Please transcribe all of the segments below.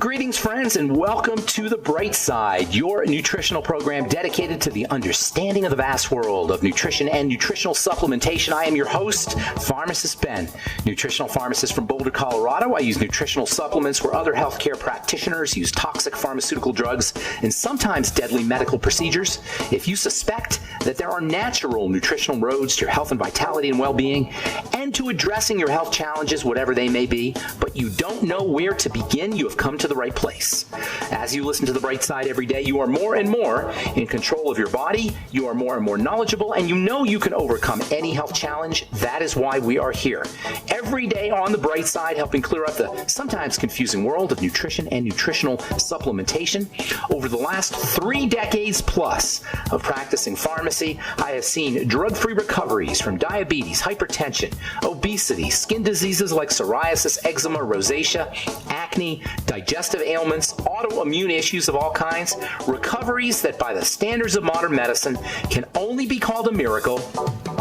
Greetings, friends, and welcome to The Bright Side, your nutritional program dedicated to the understanding of the vast world of nutrition and nutritional supplementation. I am your host, Pharmacist Ben, nutritional pharmacist from Boulder, Colorado. I use nutritional supplements where other healthcare practitioners use toxic pharmaceutical drugs and sometimes deadly medical procedures. If you suspect that there are natural nutritional roads to your health and vitality and well-being and to addressing your health challenges, whatever they may be, but you don't know where to begin, you have come to the right place. As you listen to The Bright Side every day, you are more and more in control of your body, you are more and more knowledgeable, and you know you can overcome any health challenge. That is why we are here. Every day on The Bright Side, helping clear up the sometimes confusing world of nutrition and nutritional supplementation. Over the last 3 decades plus of practicing pharmacy, I have seen drug-free recoveries from diabetes, hypertension, obesity, skin diseases like psoriasis, eczema, rosacea, acne, digestive ailments, autoimmune issues of all kinds, recoveries that by the standards of modern medicine can only be called a miracle,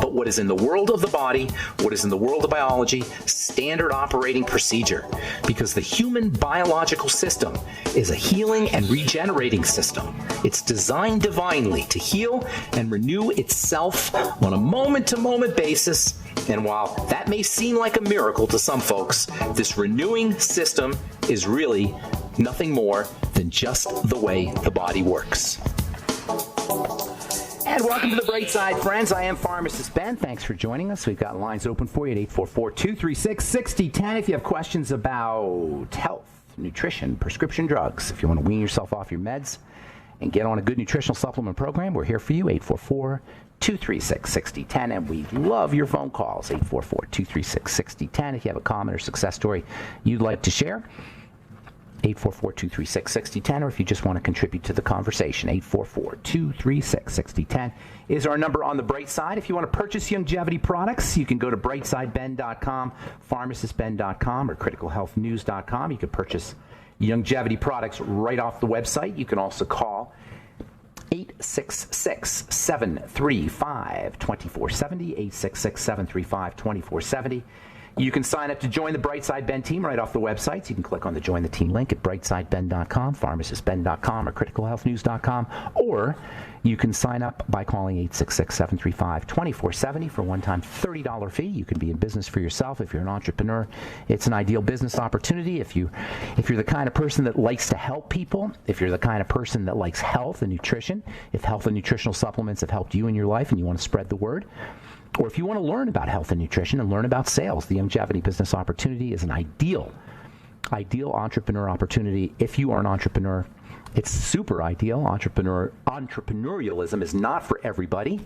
but what is in the world of the body, what is in the world of biology, standard operating procedure. Because the human biological system is a healing and regenerating system. It's designed divinely to heal and renew itself on a moment-to-moment basis. And while that may seem like a miracle to some folks, this renewing system is really nothing more than just the way the body works. And welcome to The Bright Side, friends. I am Pharmacist Ben. Thanks for joining us. We've got lines open for you at 844-236-6010 if you have questions about health, nutrition, prescription drugs. If you want to wean yourself off your meds and get on a good nutritional supplement program, we're here for you, 844-236-6010. And we love your phone calls, 844-236-6010. If you have a comment or success story you'd like to share, 844-236-6010, or if you just want to contribute to the conversation, 844-236-6010 is our number on The Bright Side. If you want to purchase longevity products, you can go to brightsideben.com, pharmacistben.com, or criticalhealthnews.com. You can purchase longevity products right off the website. You can also call 866-735-2470, 866-735-2470. You can sign up to join the Brightside Ben team right off the website. You can click on the Join the Team link at brightsideben.com, pharmacistben.com, or criticalhealthnews.com, or you can sign up by calling 866-735-2470 for a one-time $30 fee. You can be in business for yourself. If you're an entrepreneur, it's an ideal business opportunity. If you're the kind of person that likes to help people, if you're the kind of person that likes health and nutrition, if health and nutritional supplements have helped you in your life and you want to spread the word, or if you want to learn about health and nutrition and learn about sales, the longevity business opportunity is an ideal entrepreneur opportunity. If you are an entrepreneur, it's super ideal. Entrepreneurialism is not for everybody,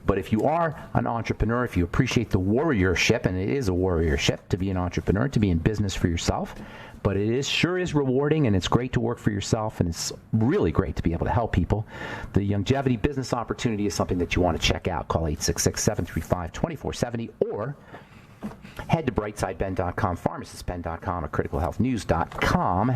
but if you are an entrepreneur, if you appreciate the warriorship, and it is a warriorship to be an entrepreneur, to be in business for yourself, but it sure is rewarding, and it's great to work for yourself, and it's really great to be able to help people. The longevity business opportunity is something that you want to check out. Call 866-735-2470, or head to brightsideben.com, pharmacistben.com, or criticalhealthnews.com,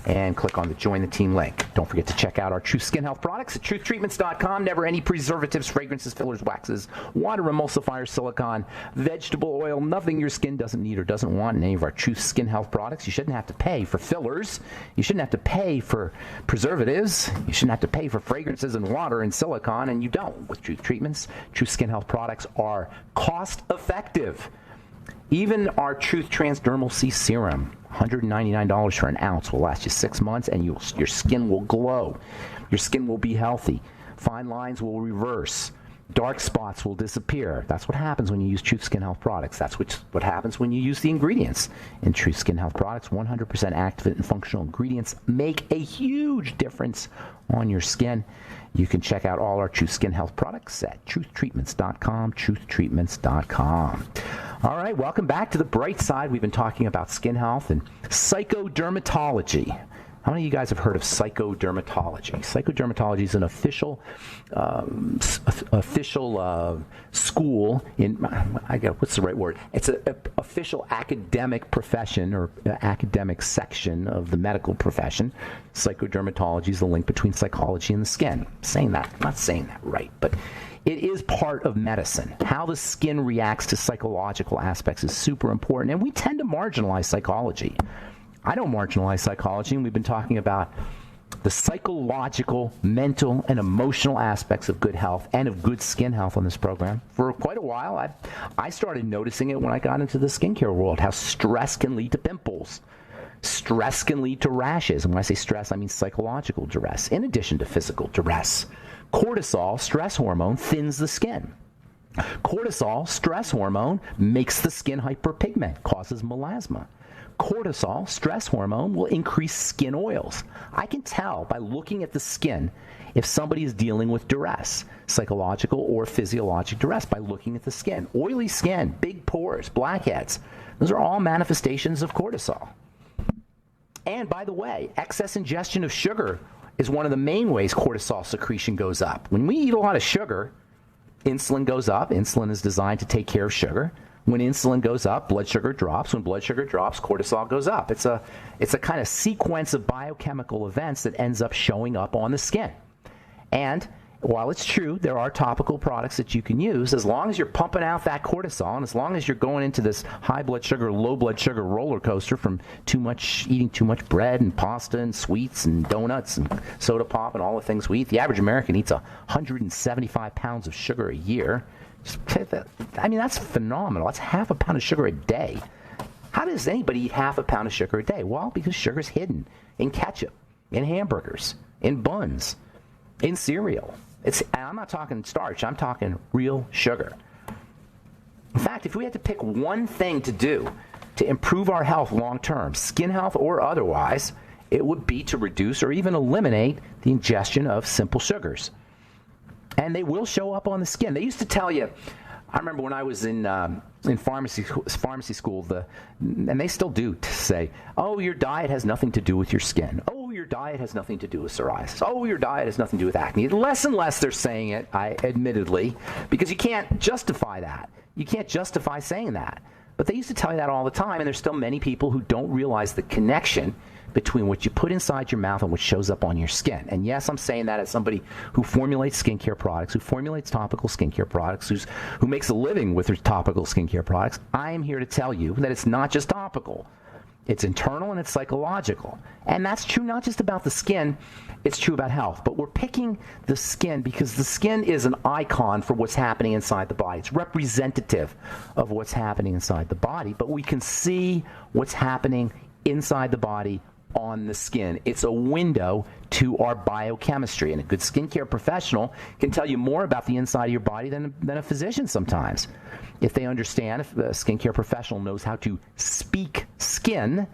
and click on the Join the Team link. Don't forget to check out our True Skin Health products at truthtreatments.com. Never any preservatives, fragrances, fillers, waxes, water emulsifiers, silicone, vegetable oil, nothing your skin doesn't need or doesn't want in any of our True Skin Health products. You shouldn't have to pay for fillers. You shouldn't have to pay for preservatives. You shouldn't have to pay for fragrances and water and silicone, and you don't. With Truth Treatments, True Skin Health products are cost effective. Even our Truth Transdermal C Serum, $199 for an ounce, will last you 6 months, and your skin will glow. Your skin will be healthy. Fine lines will reverse. Dark spots will disappear. That's what happens when you use Truth Skin Health products. That's what happens when you use the ingredients in Truth Skin Health products. 100% active and functional ingredients make a huge difference on your skin. You can check out all our Truth Skin Health products at truthtreatments.com, truthtreatments.com. All right, welcome back to The Bright Side. We've been talking about skin health and psychodermatology. How many of you guys have heard of psychodermatology? Psychodermatology is an official school in, what's the right word? It's an official academic profession or academic section of the medical profession. Psychodermatology is the link between psychology and the skin. I'm not saying that right, but it is part of medicine. How the skin reacts to psychological aspects is super important, and we tend to marginalize psychology. I don't marginalize psychology, and we've been talking about the psychological, mental, and emotional aspects of good health and of good skin health on this program for quite a while. I started noticing it when I got into the skincare world, how stress can lead to pimples. Stress can lead to rashes. And when I say stress, I mean psychological duress, in addition to physical duress. Cortisol, stress hormone, thins the skin. Cortisol, stress hormone, makes the skin hyperpigment, causes melasma. Cortisol, stress hormone, will increase skin oils. I can tell by looking at the skin if somebody is dealing with duress, psychological or physiologic duress, by looking at the skin. Oily skin, big pores, blackheads, those are all manifestations of cortisol. And by the way, excess ingestion of sugar is one of the main ways cortisol secretion goes up. When we eat a lot of sugar, insulin goes up. Insulin is designed to take care of sugar. When insulin goes up, blood sugar drops. When blood sugar drops, cortisol goes up. It's a kind of sequence of biochemical events that ends up showing up on the skin. And while it's true, there are topical products that you can use, as long as you're pumping out that cortisol, and as long as you're going into this high blood sugar, low blood sugar roller coaster from eating too much bread and pasta and sweets and donuts and soda pop and all the things we eat. The average American eats 175 pounds of sugar a year. I mean, that's phenomenal. That's half a pound of sugar a day. How does anybody eat half a pound of sugar a day? Well, because sugar's hidden in ketchup, in hamburgers, in buns, in cereal. I'm not talking starch. I'm talking real sugar. In fact, if we had to pick one thing to do to improve our health long term, skin health or otherwise, it would be to reduce or even eliminate the ingestion of simple sugars. And they will show up on the skin. They used to tell you, I remember when I was in pharmacy school, and they still do, to say, oh, your diet has nothing to do with your skin. Oh, your diet has nothing to do with psoriasis. Oh, your diet has nothing to do with acne. Less and less they're saying it, admittedly, because you can't justify that. You can't justify saying that. But they used to tell you that all the time, and there's still many people who don't realize the connection between what you put inside your mouth and what shows up on your skin. And yes, I'm saying that as somebody who formulates skincare products, who formulates topical skincare products, who makes a living with their topical skincare products. I am here to tell you that it's not just topical. It's internal and it's psychological. And that's true not just about the skin, it's true about health. But we're picking the skin because the skin is an icon for what's happening inside the body. It's representative of what's happening inside the body, but we can see what's happening inside the body on the skin. It's a window to our biochemistry, and a good skincare professional can tell you more about the inside of your body than a physician sometimes. If they understand, if a skincare professional knows how to speak skin,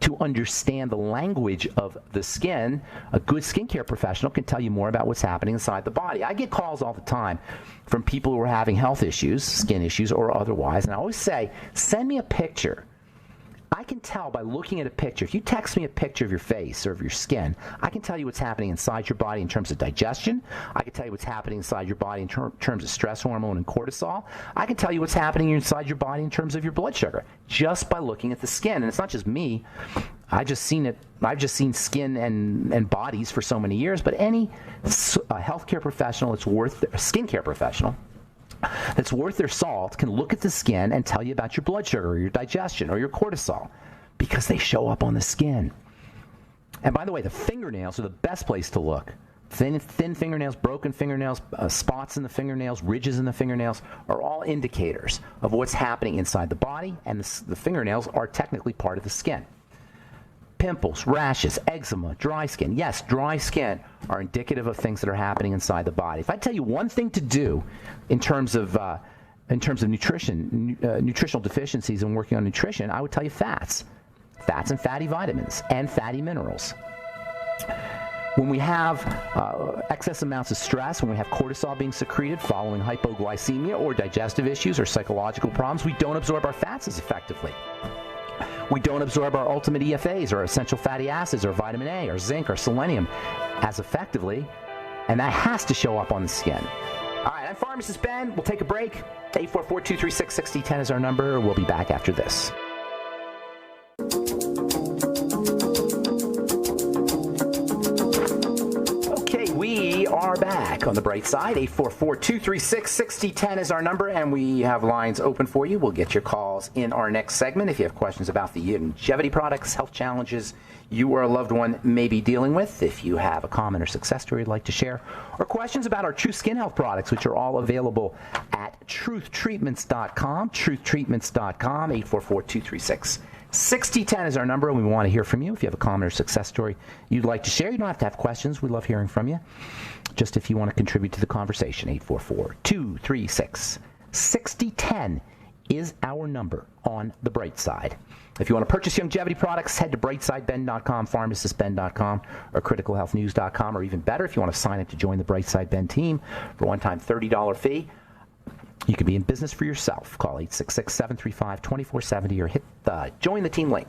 to understand the language of the skin, a good skincare professional can tell you more about what's happening inside the body. I get calls all the time from people who are having health issues, skin issues or otherwise, and I always say, send me a picture. I can tell by looking at a picture. If you text me a picture of your face or of your skin, I can tell you what's happening inside your body in terms of digestion. I can tell you what's happening inside your body in terms of stress hormone and cortisol. I can tell you what's happening inside your body in terms of your blood sugar just by looking at the skin. And it's not just me. I've just seen skin and bodies for so many years. But any healthcare professional that's worth a skincare professional that's worth their salt can look at the skin and tell you about your blood sugar or your digestion or your cortisol because they show up on the skin. And by the way, the fingernails are the best place to look. Thin fingernails, broken fingernails, spots in the fingernails, ridges in the fingernails are all indicators of what's happening inside the body, and the fingernails are technically part of the skin. Pimples, rashes, eczema, dry skin. Yes, dry skin are indicative of things that are happening inside the body. If I tell you one thing to do in terms of nutrition, nutritional deficiencies and working on nutrition, I would tell you fats and fatty vitamins and fatty minerals. When we have excess amounts of stress, when we have cortisol being secreted following hypoglycemia or digestive issues or psychological problems, we don't absorb our fats as effectively. We don't absorb our ultimate EFAs, or essential fatty acids, or vitamin A, or zinc, or selenium as effectively, and that has to show up on the skin. All right, I'm Pharmacist Ben. We'll take a break. 844-236-6010 is our number. We'll be back after this. Okay, we are back week on the bright side. 844-236-6010 is our number, and we have lines open for you. We'll get your calls in our next segment. If you have questions about the longevity products, health challenges you or a loved one may be dealing with, if you have a comment or success story you'd like to share, or questions about our True Skin Health products, which are all available at truthtreatments.com, truthtreatments.com, 844-236-6010 is our number, and we want to hear from you. If you have a comment or success story you'd like to share, you don't have to have questions. We love hearing from you. Just if you want to contribute to the conversation, 844-236-6010 is our number on the bright side. If you want to purchase longevity products, head to brightsideben.com, pharmacistben.com, or criticalhealthnews.com, or even better, if you want to sign up to join the Brightside Ben team for a one-time $30 fee, you can be in business for yourself. Call 866-735-2470 or hit the Join the Team link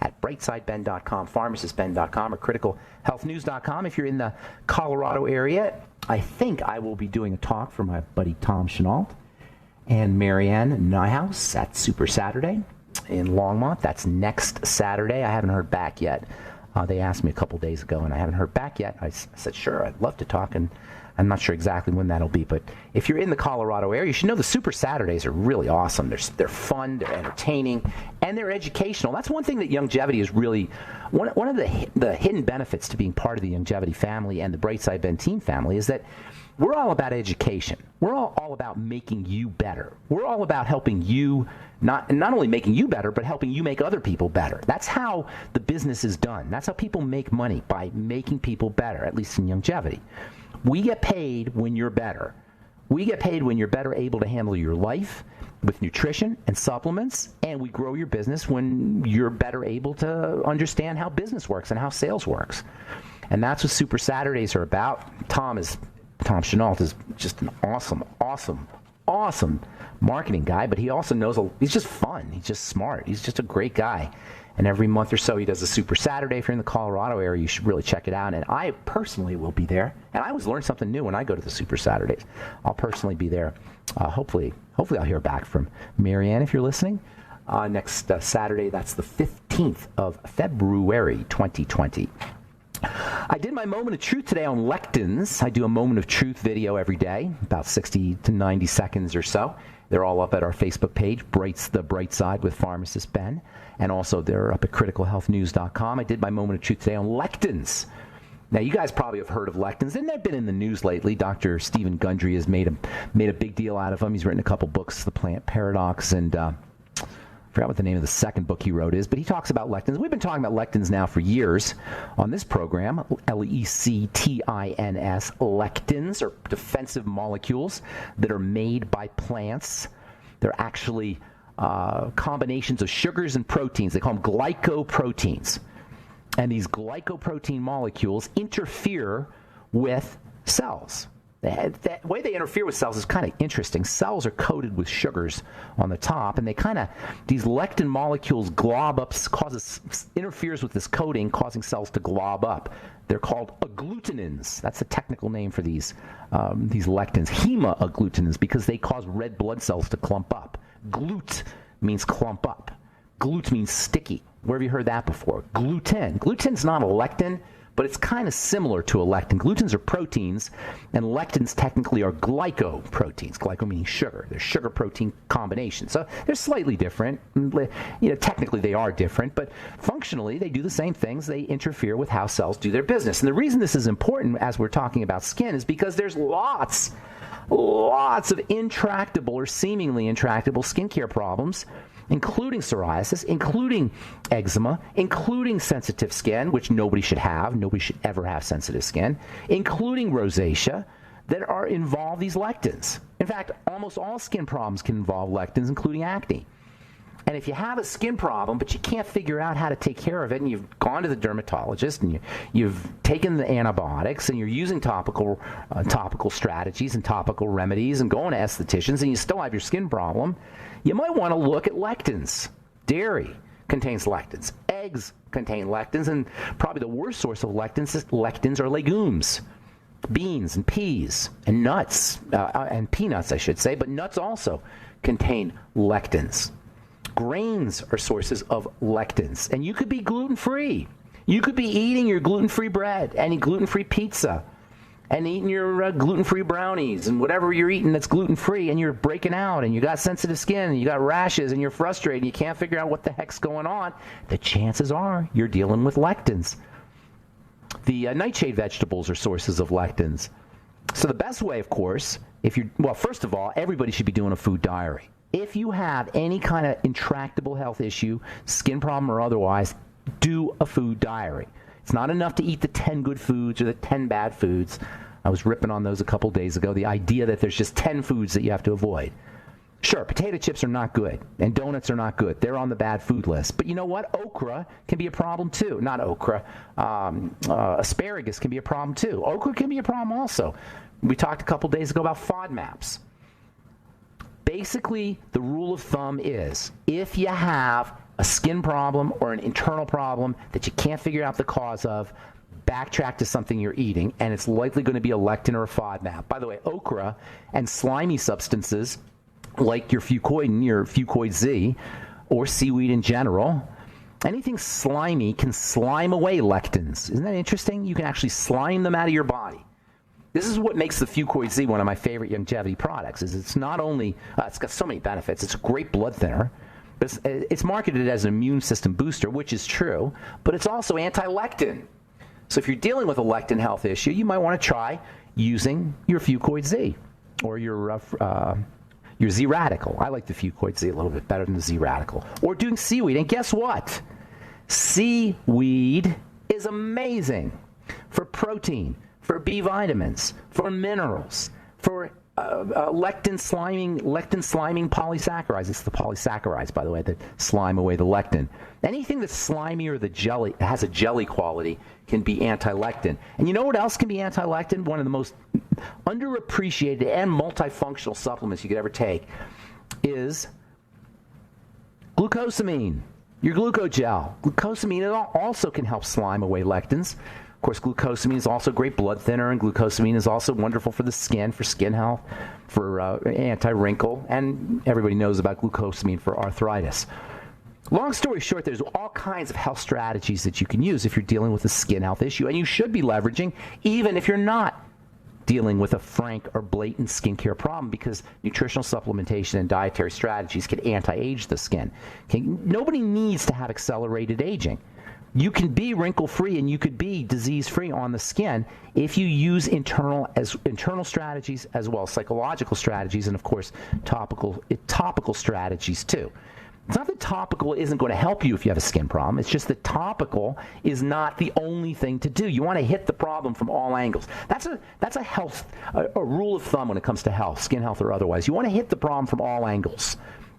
at brightsideben.com, pharmacistben.com, or criticalhealthnews.com. If you're in the Colorado area, I think I will be doing a talk for my buddy Tom Chenault and Marianne Nyhouse at Super Saturday in Longmont. That's next Saturday. I haven't heard back yet. They asked me a couple days ago, and I haven't heard back yet. I said, sure, I'd love to talk, and I'm not sure exactly when that'll be. But if you're in the Colorado area, you should know the Super Saturdays are really awesome. They're fun, they're entertaining, and they're educational. That's one thing that longevity is really one of the hidden benefits to being part of the longevity family and the Brightside Ben team family is that we're all about education. We're all about making you better. We're all about helping you, not only making you better, but helping you make other people better. That's how the business is done. That's how people make money, by making people better, at least in longevity. We get paid when you're better. We get paid when you're better able to handle your life with nutrition and supplements, and we grow your business when you're better able to understand how business works and how sales works. And that's what Super Saturdays are about. Tom Chenault is just an awesome marketing guy, but he also knows, he's just fun. He's just smart. He's just a great guy. And every month or so, he does a Super Saturday. If you're in the Colorado area, you should really check it out. And I personally will be there. And I always learn something new when I go to the Super Saturdays. I'll personally be there. Hopefully I'll hear back from Marianne if you're listening. Next Saturday, that's the 15th of February, 2020. I did my moment of truth today on lectins. I do a moment of truth video every day, about 60 to 90 seconds or so. They're all up at our Facebook page, The Bright Side with Pharmacist Ben. And also they're up at criticalhealthnews.com. I did my moment of truth today on lectins. Now, you guys probably have heard of lectins, and they've been in the news lately. Dr. Stephen Gundry has made a big deal out of them. He's written a couple books, The Plant Paradox, and I forgot what the name of the second book he wrote is, but he talks about lectins. We've been talking about lectins now for years on this program. Lectins, lectins are defensive molecules that are made by plants. They're actually combinations of sugars and proteins. They call them glycoproteins. And these glycoprotein molecules interfere with cells. The way they interfere with cells is kind of interesting. Cells are coated with sugars on the top, and these lectin molecules glob up, interferes with this coating, causing cells to glob up. They're called agglutinins. That's the technical name for these lectins. Hemagglutinins, because they cause red blood cells to clump up. Glut means clump up. Glut means sticky. Where have you heard that before? Gluten. Gluten's not a lectin, but it's kind of similar to a lectin. Glutens are proteins, and lectins technically are glycoproteins. Glyco meaning sugar. They're sugar-protein combinations. So they're slightly different. Technically they are different, but functionally they do the same things. They interfere with how cells do their business. And the reason this is important as we're talking about skin is because there's lots of intractable or seemingly intractable skincare problems, including psoriasis, including eczema, including sensitive skin, which nobody should have. Nobody should ever have sensitive skin, including rosacea, that involve these lectins. In fact, almost all skin problems can involve lectins, including acne. And if you have a skin problem, but you can't figure out how to take care of it, and you've gone to the dermatologist, and you've taken the antibiotics, and you're using topical strategies and topical remedies, and going to estheticians, and you still have your skin problem, you might want to look at lectins. Dairy contains lectins. Eggs contain lectins, and probably the worst source of lectins are legumes. Beans and peas and nuts, and peanuts, I should say, but nuts also contain lectins. Grains are sources of lectins, and you could be gluten-free. You could be eating your gluten-free bread and gluten-free pizza and eating your gluten-free brownies and whatever you're eating that's gluten-free, and you're breaking out and you got sensitive skin and you got rashes and you're frustrated and you can't figure out what the heck's going on, the chances are you're dealing with lectins. The nightshade vegetables are sources of lectins. So the best way, of course, first of all, everybody should be doing a food diary. If you have any kind of intractable health issue, skin problem or otherwise, do a food diary. It's not enough to eat the 10 good foods or the 10 bad foods. I was ripping on those a couple days ago, the idea that there's just 10 foods that you have to avoid. Sure, potato chips are not good, and donuts are not good. They're on the bad food list. But you know what? Okra can be a problem too. Not okra. Asparagus can be a problem too. Okra can be a problem also. We talked a couple days ago about FODMAPs. Basically, the rule of thumb is if you have a skin problem or an internal problem that you can't figure out the cause of, backtrack to something you're eating, and it's likely going to be a lectin or a FODMAP. By the way, okra and slimy substances like your Fucoid Z, or seaweed in general, anything slimy can slime away lectins. Isn't that interesting? You can actually slime them out of your body. This is what makes the Fucoid Z one of my favorite longevity products. Is it's not only it's got so many benefits. It's a great blood thinner. But it's marketed as an immune system booster, which is true, but it's also anti-lectin. So if you're dealing with a lectin health issue, you might want to try using your Fucoid Z or your Z Radical. I like the Fucoid Z a little bit better than the Z Radical. Or doing seaweed. And guess what? Seaweed is amazing for protein, for B vitamins, for minerals, for lectin sliming polysaccharides. It's the polysaccharides, by the way, that slime away the lectin. Anything that's slimy or has a jelly quality can be anti-lectin. And you know what else can be anti-lectin? One of the most underappreciated and multifunctional supplements you could ever take is glucosamine, your glucogel. Glucosamine also can help slime away lectins. Of course, glucosamine is also a great blood thinner, and glucosamine is also wonderful for the skin, for skin health, for anti-wrinkle, and everybody knows about glucosamine for arthritis. Long story short, there's all kinds of health strategies that you can use if you're dealing with a skin health issue, and you should be leveraging even if you're not dealing with a frank or blatant skincare problem, because nutritional supplementation and dietary strategies can anti-age the skin. Okay? Nobody needs to have accelerated aging. You can be wrinkle-free and you could be disease-free on the skin if you use internal strategies as well as psychological strategies, and of course topical strategies too. It's not that topical isn't going to help you if you have a skin problem. It's just that topical is not the only thing to do. You want to hit the problem from all angles. That's a rule of thumb when it comes to health, skin health or otherwise. You want to hit the problem from all angles.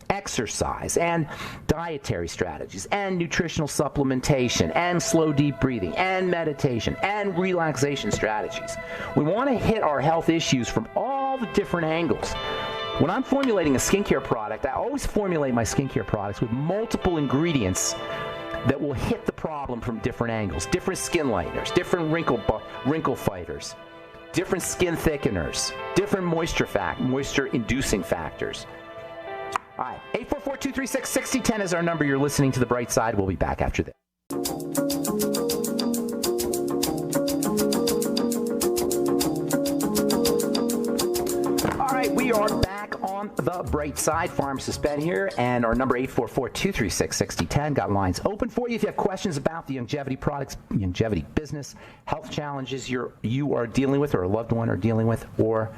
Exercise and dietary strategies and nutritional supplementation and slow deep breathing and meditation and relaxation strategies. We want to hit our health issues from all the different angles. When I'm formulating a skincare product, I always formulate my skincare products with multiple ingredients that will hit the problem from different angles. Different skin lighteners, different wrinkle fighters, different skin thickeners, different moisture-inducing factors. All right, 844-236-6010 is our number. You're listening to The Bright Side. We'll be back after this. All right, we are back on The Bright Side. Pharmacist Ben here, and our number 844-236-6010. Got lines open for you if you have questions about the longevity products, longevity business, health challenges you are dealing with or a loved one are dealing with, or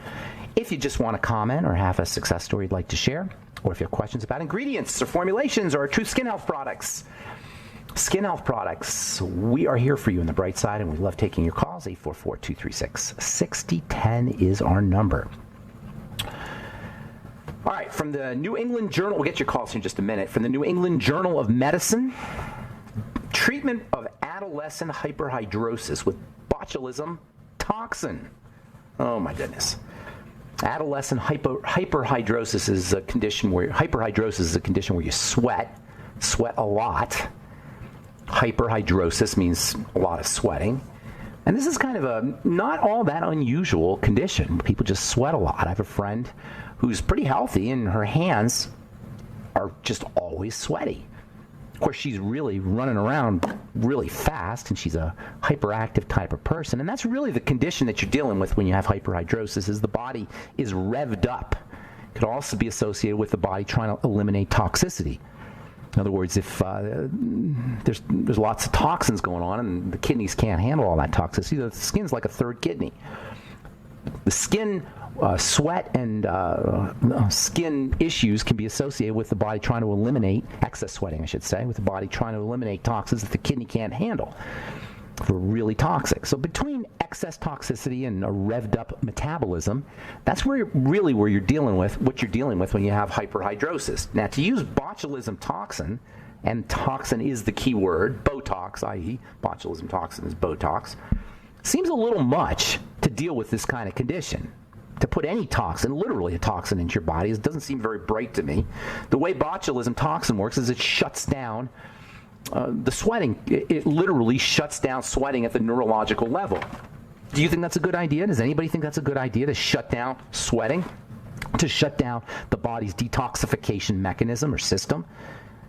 if you just want to comment or have a success story you'd like to share, or if you have questions about ingredients or formulations or true skin health products. Skin health products, we are here for you on The Bright Side, and we love taking your calls. 844-236-6010 is our number. All right, from the New England Journal, we'll get your calls in just a minute. From the New England Journal of Medicine, treatment of adolescent hyperhidrosis with botulism toxin. Oh, my goodness. Adolescent hyperhidrosis is a condition where you sweat a lot. Hyperhidrosis means a lot of sweating. And this is kind of a not all that unusual condition. People just sweat a lot. I have a friend who's pretty healthy, and her hands are just always sweaty. Of course, she's really running around really fast, and she's a hyperactive type of person. And that's really the condition that you're dealing with when you have hyperhidrosis, is the body is revved up. It could also be associated with the body trying to eliminate toxicity. In other words, if there's lots of toxins going on and the kidneys can't handle all that toxicity, the skin's like a third kidney. The skin sweat and skin issues can be associated with the body trying to eliminate, excess sweating I should say, with the body trying to eliminate toxins that the kidney can't handle. For really toxic. So between excess toxicity and a revved up metabolism, that's where you're dealing with what you're dealing with when you have hyperhidrosis. Now, to use botulism toxin, and toxin is the key word, Botox, i.e. botulism toxin is Botox, seems a little much to deal with this kind of condition. To put any toxin, literally a toxin, into your body, it doesn't seem very bright to me. The way botulism toxin works is it shuts down the sweating. It literally shuts down sweating at the neurological level. Do you think that's a good idea? Does anybody think that's a good idea, to shut down sweating? To shut down the body's detoxification mechanism or system?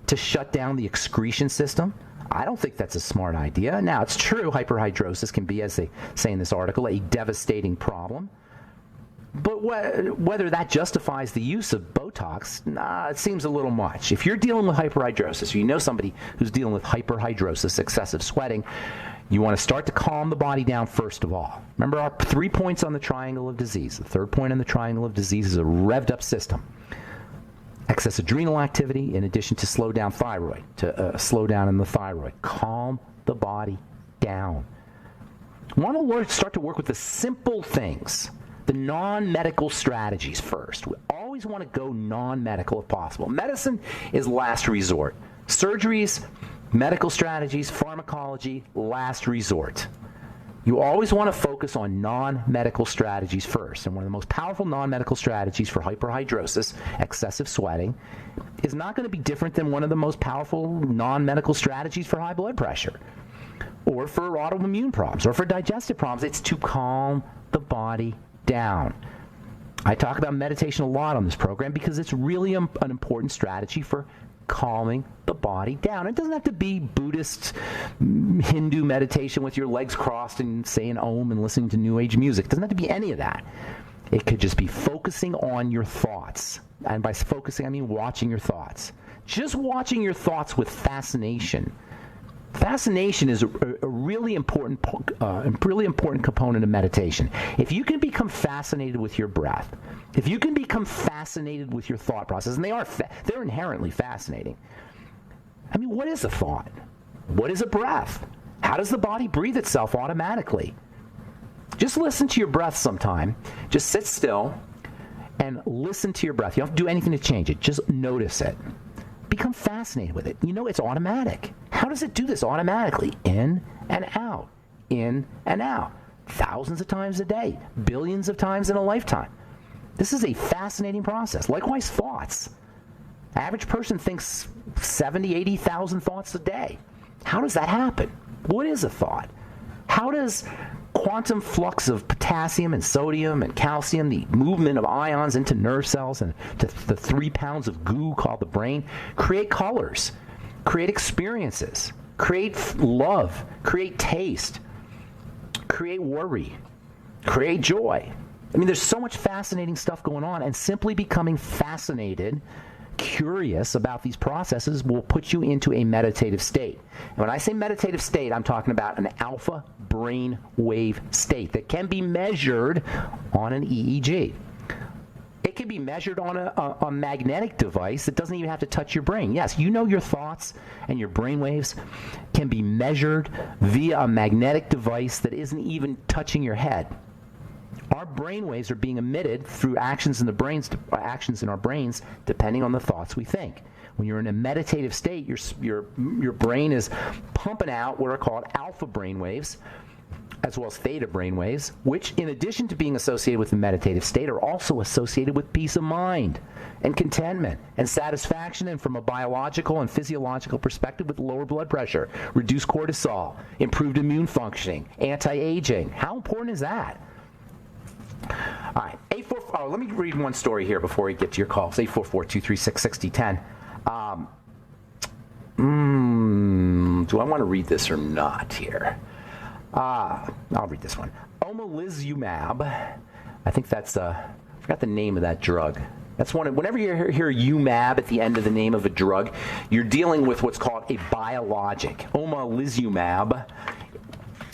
To shut down the excretion system? I don't think that's a smart idea. Now, it's true, hyperhidrosis can be, as they say in this article, a devastating problem. But whether that justifies the use of Botox, it seems a little much. If you're dealing with hyperhidrosis, or you know somebody who's dealing with hyperhidrosis, excessive sweating, you want to start to calm the body down first of all. Remember our 3 points on the triangle of disease. The third point on the triangle of disease is a revved up system. Excess adrenal activity, in addition to slow down thyroid, to slow down in the thyroid. Calm the body down. Want to start to work with the simple things. The non-medical strategies first. We always want to go non-medical if possible. Medicine is last resort. Surgeries, medical strategies, pharmacology, last resort. You always want to focus on non-medical strategies first. And one of the most powerful non-medical strategies for hyperhidrosis, excessive sweating, is not going to be different than one of the most powerful non-medical strategies for high blood pressure, or for autoimmune problems, or for digestive problems. It's to calm the body down. I talk about meditation a lot on this program because it's really an important strategy for calming the body down. It doesn't have to be Buddhist, Hindu meditation with your legs crossed and saying Om and listening to New Age music. It doesn't have to be any of that. It could just be focusing on your thoughts. And by focusing, I mean watching your thoughts. Just watching your thoughts with fascination. Fascination is a really important component of meditation. If you can become fascinated with your breath, if you can become fascinated with your thought process, and they're inherently fascinating. I mean, what is a thought? What is a breath? How does the body breathe itself automatically? Just listen to your breath sometime. Just sit still and listen to your breath. You don't have to do anything to change it. Just notice it. Become fascinated with it. You know, it's automatic. How does it do this automatically? In and out. In and out. Thousands of times a day. Billions of times in a lifetime. This is a fascinating process. Likewise, thoughts. Average person thinks 70, 80,000 thoughts a day. How does that happen? What is a thought? How does quantum flux of potassium and sodium and calcium, the movement of ions into nerve cells and to the 3 pounds of goo called the brain, create colors, create experiences, create love, create taste, create worry, create joy? I mean, there's so much fascinating stuff going on, and simply becoming fascinated, curious about these processes will put you into a meditative state. And when I say meditative state, I'm talking about an alpha brain wave state that can be measured on an EEG. It can be measured on a magnetic device that doesn't even have to touch your brain. Yes, you know your thoughts and your brain waves can be measured via a magnetic device that isn't even touching your head. Our brain waves are being emitted through actions in our brains, depending on the thoughts we think. When you're in a meditative state, your brain is pumping out what are called alpha brain waves, as well as theta brain waves, which, in addition to being associated with the meditative state, are also associated with peace of mind and contentment and satisfaction, and from a biological and physiological perspective, with lower blood pressure, reduced cortisol, improved immune functioning, anti-aging. How important is that? All right, let me read one story here before we get to your calls. 844-236-6010. Do I want to read this or not here? I'll read this one. Omalizumab. I think that's, I forgot the name of that drug. That's whenever you hear UMAB at the end of the name of a drug, you're dealing with what's called a biologic. Omalizumab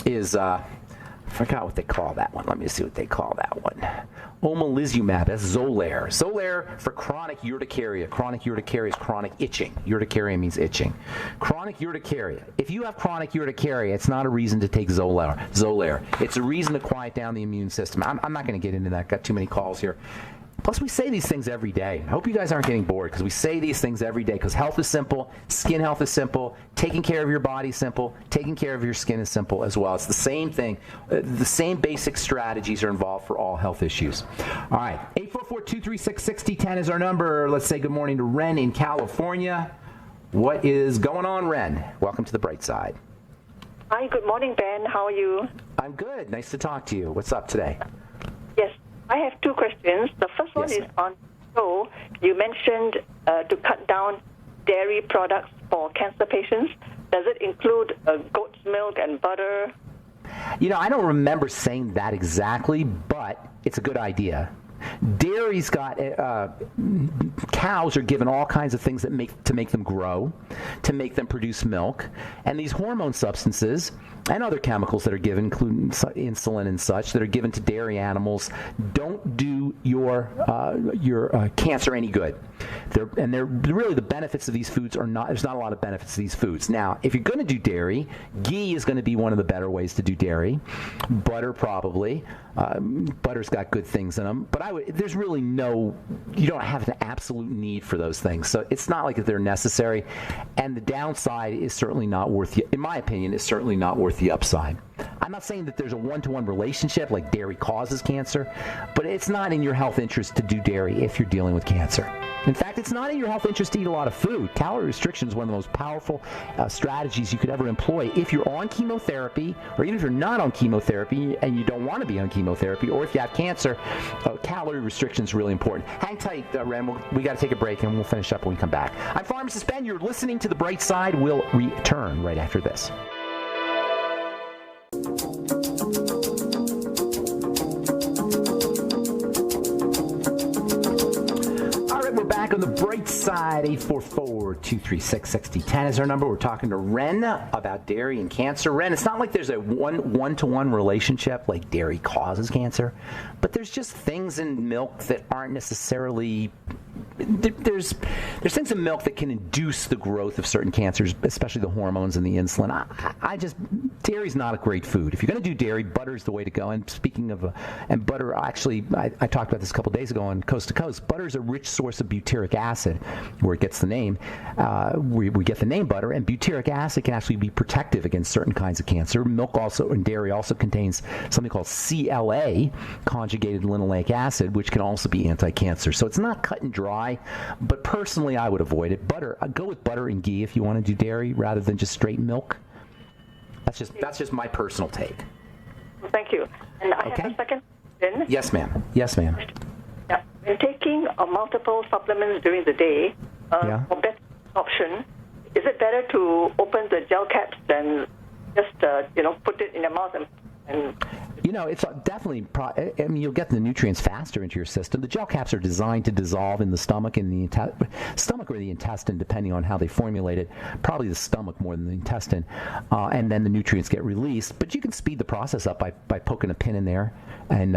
is, I forgot what they call that one. Let me see what they call that one. Omalizumab, that's Xolair. Xolair for chronic urticaria. Chronic urticaria is chronic itching. Urticaria means itching. Chronic urticaria. If you have chronic urticaria, it's not a reason to take Xolair. It's a reason to quiet down the immune system. I'm not going to get into that. Got too many calls here. Plus, we say these things every day. I hope you guys aren't getting bored because we say these things every day because health is simple, skin health is simple, taking care of your body is simple, taking care of your skin is simple as well. It's the same thing. The same basic strategies are involved for all health issues. All right, 844-236-6010 is our number. Let's say good morning to Ren in California. What is going on, Ren? Welcome to the bright side. Hi, good morning, Ben. How are you? I'm good. Nice to talk to you. What's up today? Yes. I have two questions. The first one is on show. You mentioned to cut down dairy products for cancer patients. Does it include goat's milk and butter? You know, I don't remember saying that exactly, but it's a good idea. Dairy's got cows are given all kinds of things that make them grow, to make them produce milk, and these hormone substances and other chemicals that are given, including insulin and such, that are given to dairy animals, don't do your cancer any good. They're really the benefits of these foods are not. There's not a lot of benefits to these foods. Now, if you're going to do dairy, ghee is going to be one of the better ways to do dairy. Butter probably. Butter's got good things in them, but there's really you don't have an absolute need for those things. So it's not like that they're necessary, and the downside is certainly not worth, in my opinion, is certainly not worth the upside. I'm not saying that there's a one-to-one relationship like dairy causes cancer, but it's not in your health interest to do dairy if you're dealing with cancer. In fact, it's not in your health interest to eat a lot of food. Calorie restriction is one of the most powerful strategies you could ever employ if you're on chemotherapy, or even if you're not on chemotherapy and you don't want to be on chemotherapy, or if you have cancer. Calorie restriction is really important. Hang tight, Ren. We got to take a break, and we'll finish up when we come back. I'm Pharmacist Ben. You're listening to The Bright Side. We'll return right after this. On the bright side, 844-236-6010 is our number. We're talking to Ren about dairy and cancer. Ren, it's not like there's a one-to-one relationship like dairy causes cancer, but there's just things in milk that aren't necessarily... There's things in milk that can induce the growth of certain cancers, especially the hormones and the insulin. Dairy's not a great food. If you're going to do dairy, butter's the way to go. And speaking of, and butter, actually, I talked about this a couple days ago on Coast to Coast. Butter's a rich source of butyric acid, where it gets the name. We get the name butter, and butyric acid can actually be protective against certain kinds of cancer. Milk also, and dairy also contains something called CLA, conjugated linoleic acid, which can also be anti-cancer. So it's not cut and dry, but personally, I would avoid it. Butter, go with butter and ghee if you want to do dairy rather than just straight milk. That's just my personal take. Well, thank you. And I have a second question. Yes, ma'am. Yes, ma'am. Yeah. When taking multiple supplements during the day, for better absorption, is it better to open the gel caps than just put it in your mouth and it's definitely, you'll get the nutrients faster into your system. The gel caps are designed to dissolve in the stomach and the stomach or the intestine, depending on how they formulate it. Probably the stomach more than the intestine. And then the nutrients get released. But you can speed the process up by poking a pin in there. And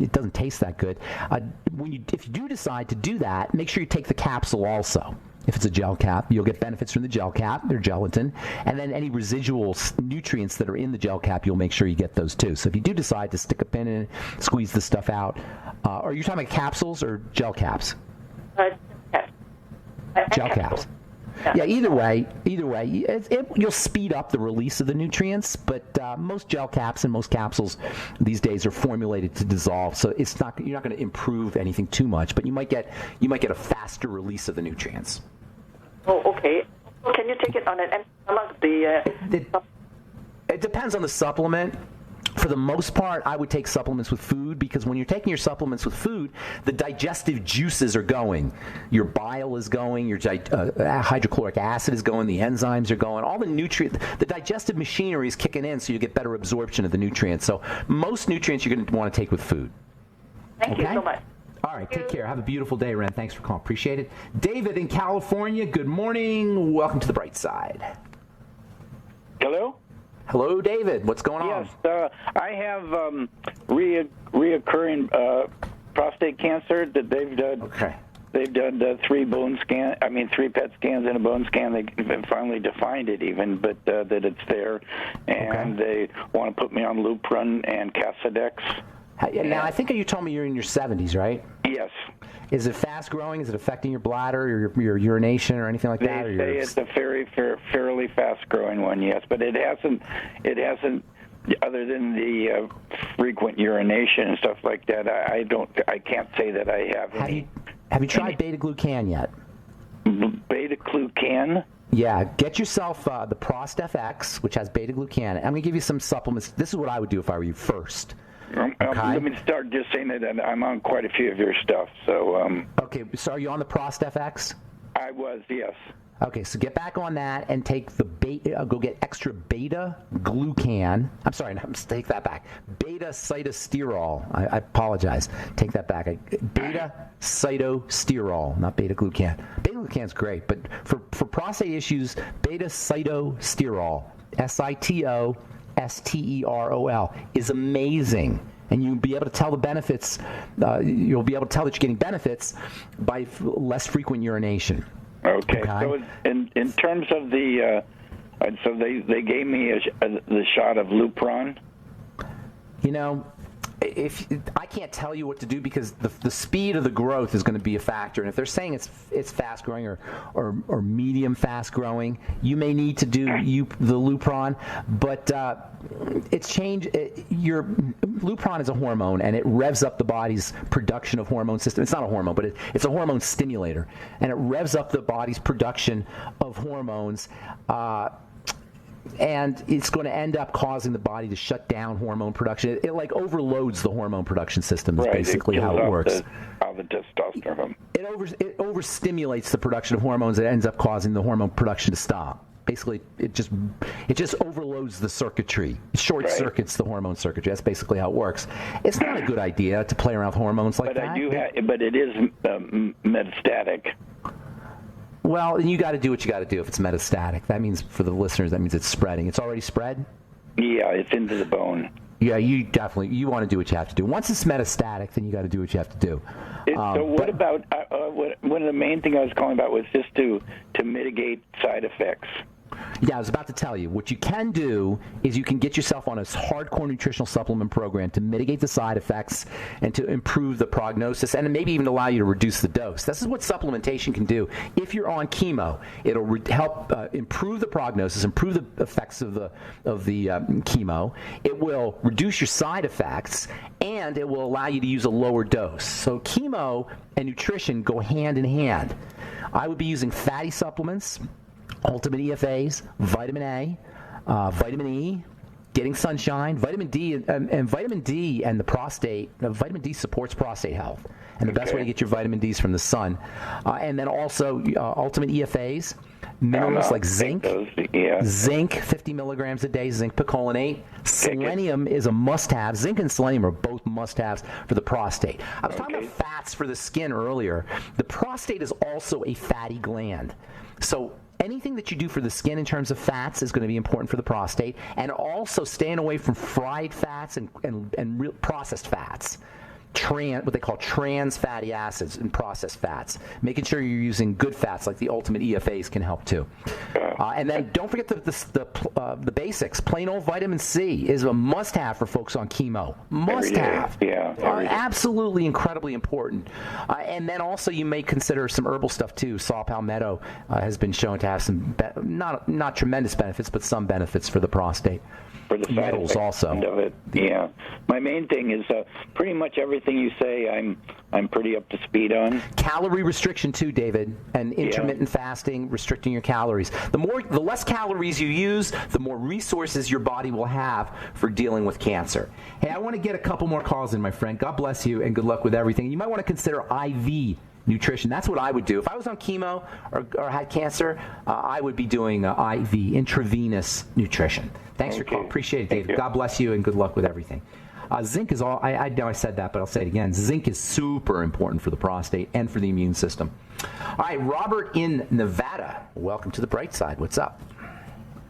it doesn't taste that good. If you do decide to do that, make sure you take the capsule also. If it's a gel cap, you'll get benefits from the gel cap, their gelatin, and then any residual nutrients that are in the gel cap, you'll make sure you get those too. So if you do decide to stick a pin in it, squeeze the stuff out, are you talking about capsules or gel caps? Gel caps. Yeah, either way, you'll speed up the release of the nutrients, but most gel caps and most capsules these days are formulated to dissolve, so you're not going to improve anything too much, but you might get a faster release of the nutrients. Oh, okay. Can you take it on an empty stomach? It depends on the supplement. For the most part, I would take supplements with food, because when you're taking your supplements with food, the digestive juices are going. Your bile is going, your hydrochloric acid is going, the enzymes are going, all the nutrients, the digestive machinery is kicking in, so you get better absorption of the nutrients. So most nutrients you're going to want to take with food. Thank you so much. All right, take care. Have a beautiful day, Ren. Thanks for calling. Appreciate it. David in California, good morning. Welcome to the Bright Side. Hello? Hello, David. What's going on? Yes, I have reoccurring prostate cancer that they've done. Okay. They've done 3 PET scans and a bone scan. They finally defined it even, but that it's there. And they want to put me on Lupron and Casodex. Now, I think you told me you're in your 70s, right? Yes. Is it fast growing? Is it affecting your bladder or your urination or anything like that? They say it's a fairly fast growing one, yes, but it hasn't. Other than the frequent urination and stuff like that, I can't say that I have any. Have you tried beta-glucan yet? Beta-glucan? Yeah, get yourself the Prost FX, which has beta-glucan. I'm going to give you some supplements. This is what I would do if I were you first. Let me start just saying that I'm on quite a few of your stuff. So. Okay, so are you on the Prost FX? I was, yes. Okay, so get back on that and take the go get extra beta-glucan. I'm sorry, take that back. Beta-cytosterol. I apologize. Take that back. Beta-cytosterol, not beta-glucan. Beta-glucan's great, but for prostate issues, beta-cytosterol, Cytosterol, is amazing. And you'll be able to tell the benefits. You'll be able to tell that you're getting benefits by less frequent urination. Okay. So in terms of the, so they gave me the shot of Lupron. You know, if I can't tell you what to do, because the speed of the growth is going to be a factor, and if they're saying it's fast growing or medium fast growing, you may need to do the Lupron, but it's changed. Your Lupron is a hormone, and it revs up the body's production of hormone system. It's not a hormone, but it's a hormone stimulator, and it revs up the body's production of hormones. And it's going to end up causing the body to shut down hormone production. It like overloads the hormone production system. Is basically how it works. All the testosterone. It overstimulates the production of hormones. It ends up causing the hormone production to stop. Basically, it just overloads the circuitry. It short circuits the hormone circuitry. That's basically how it works. It's not a good idea to play around with hormones like that. But it is metastatic. Well, then you got to do what you got to do if it's metastatic. That means, for the listeners, that means it's spreading. It's already spread? Yeah, it's into the bone. Yeah, you want to do what you have to do. Once it's metastatic, then you got to do what you have to do. So what about, one of the main things I was calling about was just to mitigate side effects. Yeah, I was about to tell you. What you can do is you can get yourself on a hardcore nutritional supplement program to mitigate the side effects and to improve the prognosis, and maybe even allow you to reduce the dose. This is what supplementation can do. If you're on chemo, it'll help improve the prognosis, improve the effects of the chemo. It will reduce your side effects, and it will allow you to use a lower dose. So chemo and nutrition go hand in hand. I would be using fatty supplements, Ultimate EFAs, vitamin A, vitamin E, getting sunshine, vitamin D, and vitamin D and the prostate. Vitamin D supports prostate health, and the best way to get your vitamin D is from the sun. And then also Ultimate EFAs, minerals like zinc, zinc 50 milligrams a day, zinc picolinate. Selenium is a must-have. Zinc and selenium are both must-haves for the prostate. I was talking about fats for the skin earlier. The prostate is also a fatty gland. So anything that you do for the skin in terms of fats is going to be important for the prostate, and also staying away from fried fats and real processed fats. What they call trans fatty acids and processed fats. Making sure you're using good fats like the Ultimate EFAs can help too. And then don't forget the basics. Plain old vitamin C is a must-have for folks on chemo. Must-have. Yeah. Absolutely incredibly important. And then also you may consider some herbal stuff too. Saw palmetto has been shown to have some not tremendous benefits, but some benefits for the prostate. for the side metals effect also. Of it. Yeah. My main thing is pretty much everything you say I'm pretty up to speed on. Calorie restriction too, David, and intermittent fasting, restricting your calories. The less calories you use, the more resources your body will have for dealing with cancer. Hey, I want to get a couple more calls in, my friend. God bless you, and good luck with everything. You might want to consider IV nutrition. That's what I would do. If I was on chemo or had cancer, I would be doing IV, intravenous nutrition. Thanks for calling. Appreciate it, David. God bless you, and good luck with everything. Zinc is all, I know I said that, but I'll say it again. Zinc is super important for the prostate and for the immune system. All right, Robert in Nevada. Welcome to the bright side. What's up?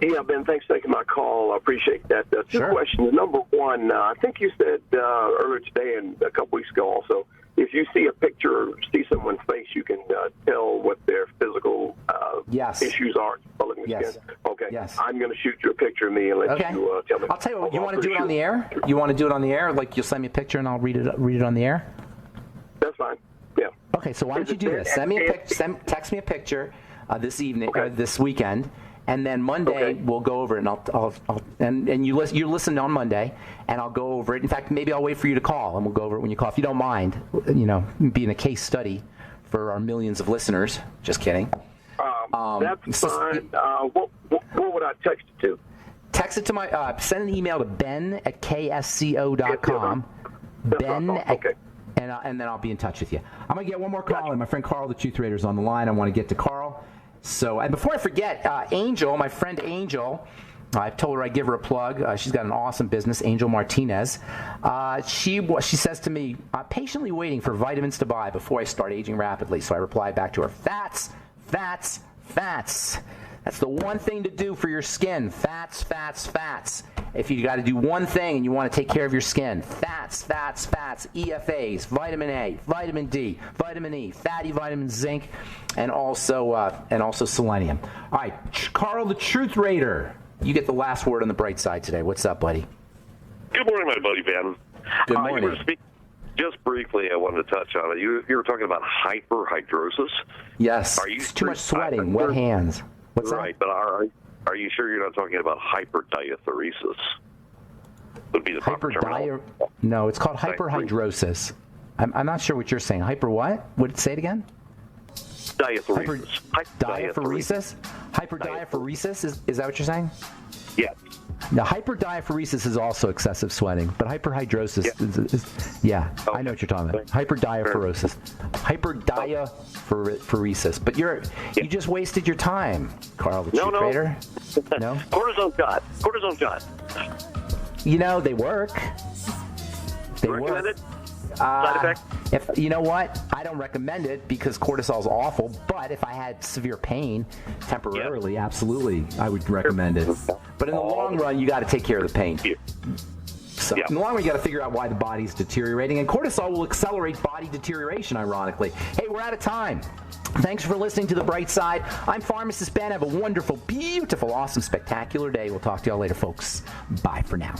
Yeah, Ben, thanks for taking my call. I appreciate that. Two questions. Number one, I think you said earlier today and a couple weeks ago also, if you see a picture or see someone's face, you can tell what their physical issues are. Yes. Okay. Yes. I'm going to shoot you a picture of me and let you tell me. I'll tell you what, you want to do it on the air? You want to do it on the air? Like you'll send me a picture and I'll read it on the air? That's fine. Yeah. Okay, so why don't you do this? Text me a picture this evening, this weekend, and then Monday we'll go over it, and you listen on Monday, and I'll go over it. In fact, maybe I'll wait for you to call, and we'll go over it when you call. If you don't mind, being a case study for our millions of listeners. Just kidding. That's fine. What would I text it to? Text it to my. Send an email to ben@ksco.com. And then I'll be in touch with you. I'm going to get one more call, and my friend Carl, the Truth Raider, is on the line. I want to get to Carl. So, and before I forget, Angel, my friend Angel, I've told her I'd give her a plug. She's got an awesome business, Angel Martinez. She says to me, patiently waiting for vitamins to buy before I start aging rapidly. So I replied back to her, fats, fats, fats. That's the one thing to do for your skin. Fats, fats, fats. If you got to do one thing and you want to take care of your skin, fats, fats, fats, EFAs, vitamin A, vitamin D, vitamin E, fatty vitamins, zinc, and also selenium. All right, Carl, the Truth Raider, you get the last word on the bright side today. What's up, buddy? Good morning, my buddy Ben. Good morning. Just briefly, I wanted to touch on it. You were talking about hyperhidrosis. Yes. It's too much sweating, wet hands. What's right, but are you sure you're not talking about hyperdiaphoresis? Would be the proper term. No, it's called hyperhidrosis. I'm not sure what you're saying. Hyper what? Say it again? Diaphoresis. Diaphoresis? Hyperdiaphoresis? Is that what you're saying? Yes. Now, hyperdiaphoresis is also excessive sweating, but hyperhidrosis is I know what you're talking about. Hyperdiaphoresis. Hyperdiaphoresis. But you just wasted your time, Carl, the Truth Raider. No? Cortisone shot. They work. They recommended? Work. Side effect? If you know what, I don't recommend it because cortisol is awful. But if I had severe pain temporarily, absolutely, I would recommend it. But in the long run, you got to take care of the pain. So in the long run, you got to figure out why the body's deteriorating, and cortisol will accelerate body deterioration. Ironically, hey, we're out of time. Thanks for listening to The Bright Side. I'm Pharmacist Ben. Have a wonderful, beautiful, awesome, spectacular day. We'll talk to y'all later, folks. Bye for now.